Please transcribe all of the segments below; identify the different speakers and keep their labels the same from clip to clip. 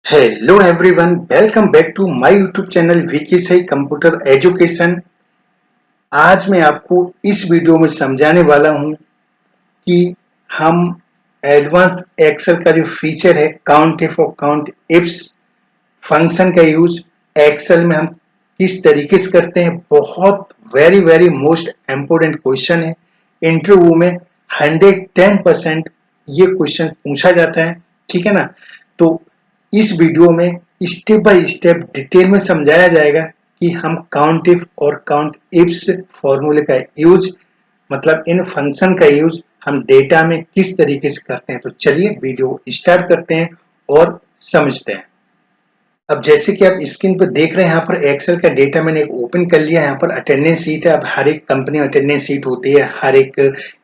Speaker 1: Hello everyone, welcome back to my YouTube channel Vicky सही computer education. आज मैं आपको इस वीडियो में समझाने वाला हूं कि हम एडवांस एक्सेल का जो फीचर है काउंट इफ और काउंट इफ्स फंक्शन का यूज एक्सेल में हम किस तरीके से करते हैं। बहुत very very most important question है। इंटरव्यू में 110% ये क्वेश्चन पूछा जाता है, ठीक है ना। तो इस वीडियो में स्टेप बाय स्टेप डिटेल में समझाया जाएगा कि हम काउंट इफ और काउंट इफ्स फॉर्मूले का यूज, मतलब इन फंक्शन का यूज हम डेटा में किस तरीके से करते हैं। तो चलिए वीडियो स्टार्ट करते हैं और समझते हैं। अब जैसे कि आप स्क्रीन पर देख रहे हैं, यहाँ पर एक्सेल का डेटा मैंने एक ओपन कर लिया है। यहाँ पर अटेंडेंस शीट है। अब हर एक कंपनी में अटेंडेंस शीट होती है, हर एक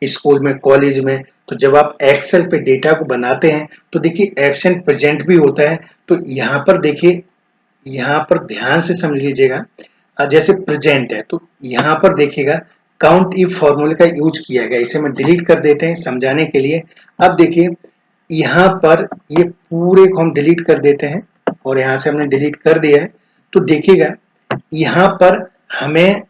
Speaker 1: स्कूल में, कॉलेज में। तो जब आप एक्सेल पे डेटा को बनाते हैं तो देखिए एब्सेंट प्रेजेंट भी होता है। तो यहाँ पर देखिए, यहाँ पर ध्यान से समझ लीजिएगा। जैसे प्रेजेंट है तो यहाँ पर देखिएगा काउंट इफ फॉर्मूले का यूज किया गया। इसे मैं डिलीट कर देते हैं समझाने के लिए। अब देखिए यहाँ पर ये पूरे को हम डिलीट कर देते हैं और यहाँ से हमने डिलीट कर दिया है। तो देखिएगा यहाँ पर हमें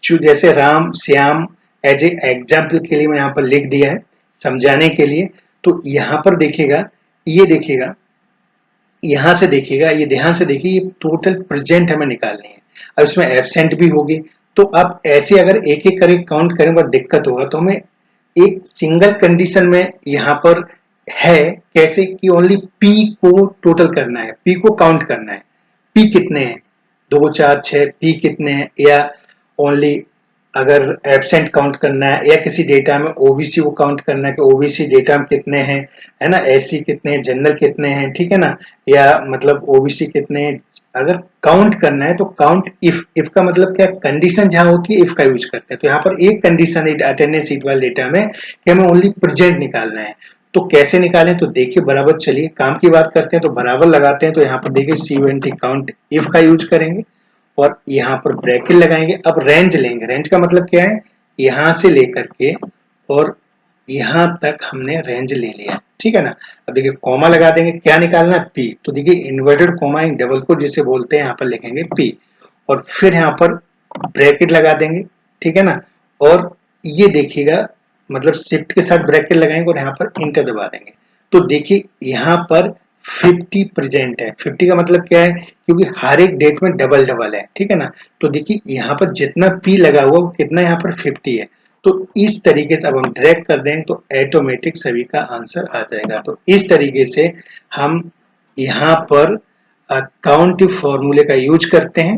Speaker 1: जो जैसे Ram Shyam as a example के लिए मैं यहाँ पर लिख दिया है समझाने के लिए। तो यहाँ पर देखिएगा, ये देखिएगा, यहाँ से देखिएगा, ये ध्यान से देखिए, ये टोटल प्रेजेंट हमें निकालनी है। अब इसमें एब्सेंट भी होगी। तो आप ऐसे अगर एक एक करके काउंट करें बहुत दिक्कत होगा। तो हमें एक सिंगल कंडीशन में यहाँ पर है कैसे कि ओनली पी को टोटल करना है, पी को काउंट करना है। पी कितने हैं, 2 4 6, पी कितने हैं, या ओनली अगर एब्सेंट काउंट करना है, या किसी डेटा में ओबीसी को काउंट करना है कि ओबीसी डेटा में कितने हैं, है ना, एससी कितने हैं, जनरल कितने हैं, ठीक है ना, या मतलब ओबीसी कितने हैं। अगर काउंट करना है तो काउंट इफ का मतलब क्या, कंडीशन जहां होती है इफ का यूज करते हैं। तो यहाँ पर एक कंडीशन है अटेंडेंस शीट वाले डेटा में कि हमें ओनली प्रेजेंट निकालना है। तो कैसे निकालें, तो देखिए बराबर, चलिए काम की बात करते हैं। तो बराबर लगाते हैं। तो यहाँ पर देखिए CUNT काउंट इफ का यूज करेंगे और यहाँ पर ब्रैकेट लगाएंगे। अब रेंज लेंगे। रेंज का मतलब क्या है, यहां से लेकर के और यहां तक हमने रेंज ले लिया, ठीक है ना। अब देखिए कॉमा लगा देंगे, क्या निकालना है, पी। तो देखिए इन्वर्टेड कॉमा डबल कोट जिसे बोलते हैं, यहाँ पर लिखेंगे पी और फिर यहाँ पर ब्रैकेट लगा देंगे, ठीक है ना। और ये देखिएगा मतलब शिफ्ट के साथ ब्रैकेट लगाएंगे और यहाँ पर इंटर दबा देंगे। तो देखिए यहाँ पर 50 प्रेजेंट है। 50 का मतलब क्या है, क्योंकि हर एक डेट में डबल डबल है, ठीक है ना। तो देखिए यहाँ पर जितना पी लगा हुआ वो कितना, यहाँ पर 50 है। तो इस तरीके से अब हम ड्रैग कर देंगे तो ऑटोमेटिक सभी का आंसर आ जाएगा। तो इस तरीके से हम यहाँ पर काउंट फॉर्मूले का यूज करते हैं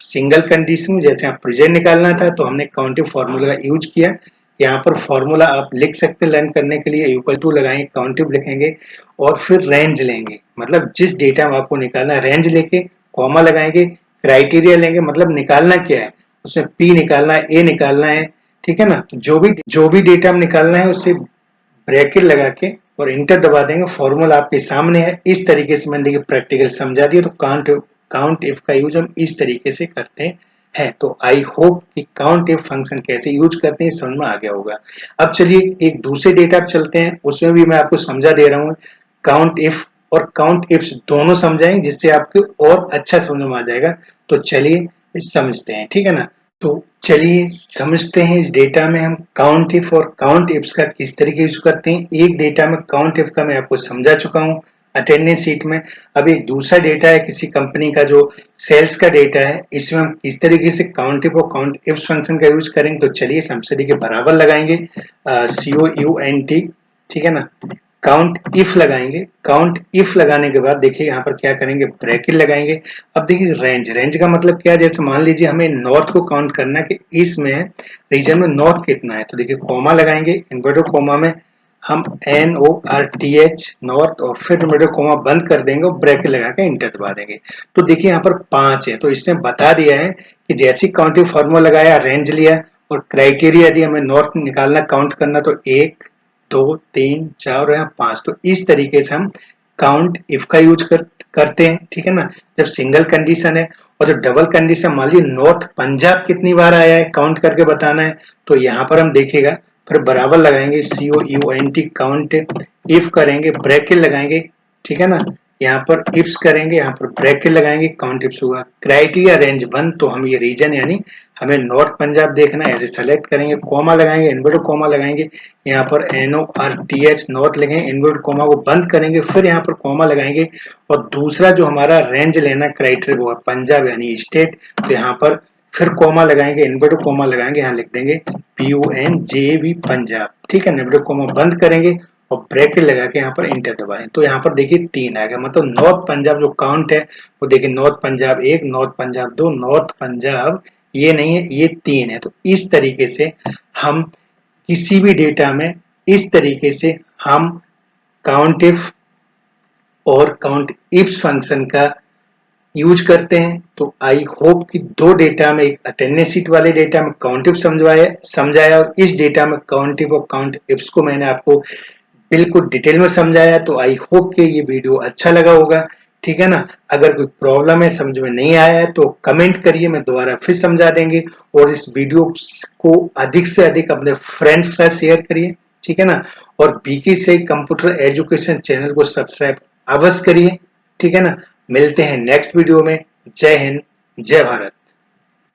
Speaker 1: सिंगल कंडीशन में। जैसे आप प्रेजेंट निकालना था तो हमने काउंटिव फॉर्मूला का यूज किया। यहाँ पर फॉर्मूला आप लिख सकते हैं लर्न करने के लिए, इक्वल टू लगाएंगे, काउंटिव लिखेंगे और फिर रेंज लेंगे। मतलब जिस डेटा में आपको निकालना है रेंज लेके कॉमा लगाएंगे, क्राइटेरिया लेंगे, मतलब निकालना क्या है, उसमें पी निकालना है, ए निकालना है, ठीक है ना। तो जो भी डेटा हम निकालना है उसे ब्रैकेट लगा के और इंटर दबा देंगे। फॉर्मूला आपके सामने है। इस तरीके से मैंने देखिए प्रैक्टिकल समझा दिया। तो काउंट इफ का यूज हम इस तरीके से करते हैं। तो आई होप कि काउंट इफ फंक्शन कैसे यूज करते हैं समझ में आ गया होगा। अब चलिए एक दूसरे डेटा पर चलते हैं, उसमें भी मैं आपको समझा दे रहा हूँ। काउंट इफ और काउंट इफ्स दोनों समझाएंगे जिससे आपको और अच्छा समझ में आ जाएगा। तो चलिए समझते हैं, ठीक है ना। तो चलिए समझते हैं इस डेटा में हम काउंट इफ और काउंट इफ्स का किस तरीके यूज करते हैं। एक डेटा में काउंट इफ का मैं आपको समझा चुका हूँ अटेंडेंस शीट में। अब एक दूसरा डेटा है किसी कंपनी का जो सेल्स का डेटा है, इसमें हम किस तरीके से काउंट इफ और काउंट इफ्स फंक्शन का यूज करेंगे। तो चलिए सबसे देखिए बराबर लगाएंगे, COUNT, ठीक है ना। काउंट इफ लगाएंगे। काउंट इफ लगाने के बाद देखिए यहाँ पर क्या करेंगे, ब्रैकेट लगाएंगे। अब देखिए रेंज, रेंज का मतलब क्या है, जैसे मान लीजिए हमें नॉर्थ को काउंट करना है कि इसमें रीजन में नॉर्थ कितना है। तो देखिए कॉमा लगाएंगे, इन्वर्टेड कॉमा में हम NORTH नॉर्थ और फिर इन्वर्टेड कॉमा बंद कर देंगे और ब्रैकेट लगा के इंटर दबा देंगे। तो देखिए यहाँ पर 5 है। तो इसने बता दिया है कि जैसी काउंटिंग फॉर्मूला लगाया, रेंज लिया और क्राइटेरिया यदि हमें नॉर्थ निकालना, काउंट करना, तो 1 2 3 4 और यहाँ 5। तो इस तरीके से हम काउंट इफ का यूज करते हैं, ठीक है ना। जब सिंगल कंडीशन है और जब डबल कंडीशन, मान लीजिए नॉर्थ पंजाब कितनी बार आया है काउंट करके बताना है। तो यहाँ पर हम देखेगा, फिर बराबर लगाएंगे, COUNT काउंट इफ करेंगे, ब्रैकेट लगाएंगे, ठीक है ना। यहाँ पर इफ्स करेंगे, यहाँ पर ब्रैकेट लगाएंगे, काउंट इफ्स होगा। क्राइटेरिया रेंज 1, तो हम ये रीजन यानी हमें नॉर्थ पंजाब देखना है, ऐसे सेलेक्ट करेंगे, कॉमा लगाएंगे, इन्वर्टेड कॉमा लगाएंगे, यहाँ पर NORTH नॉर्थ लगाएंगे, इन्वर्टेड कॉमा को बंद करेंगे, फिर यहाँ पर कॉमा लगाएंगे और दूसरा जो हमारा रेंज लेना क्राइटेरिया वो है पंजाब यानी स्टेट, तो यहाँ पर फिर कॉमा लगाएंगे, इन्वर्टेड कॉमा लगाएंगे, यहाँ लिख देंगे PUNJAB पंजाब, ठीक है। इन्वर्टेड कॉमा बंद करेंगे और ब्रैकेट लगा के यहाँ पर इंटर दबाएं, तो यहाँ पर देखिए 3 आ गया, मतलब नॉर्थ पंजाब जो काउंट है वो देखिए north Punjab 1, north Punjab 2, north Punjab ये नहीं है, ये 3 है। तो इस तरीके से हम किसी भी डेटा में इस तरीके से हम काउंट इफ और काउंट इफ्स फंक्शन का यूज करते हैं। तो आई होप कि 2 डेटा में, एक अटेंडेंस शीट वाले डेटा में काउंट इफ समझाया और इस डेटा में काउंट इफ और काउंट इफ्स को मैंने आपको बिल्कुल डिटेल में समझाया। तो आई होप कि ये वीडियो अच्छा लगा होगा, ठीक है ना। अगर कोई प्रॉब्लम है, समझ में नहीं आया है तो कमेंट करिए, मैं दोबारा फिर समझा देंगे। और इस वीडियो को अधिक से अधिक अपने फ्रेंड्स के साथ शेयर करिए, ठीक है ना। और बीके से कंप्यूटर एजुकेशन चैनल को सब्सक्राइब अवश्य करिए, ठीक है ना। मिलते हैं नेक्स्ट वीडियो में। जय हिंद, जय भारत।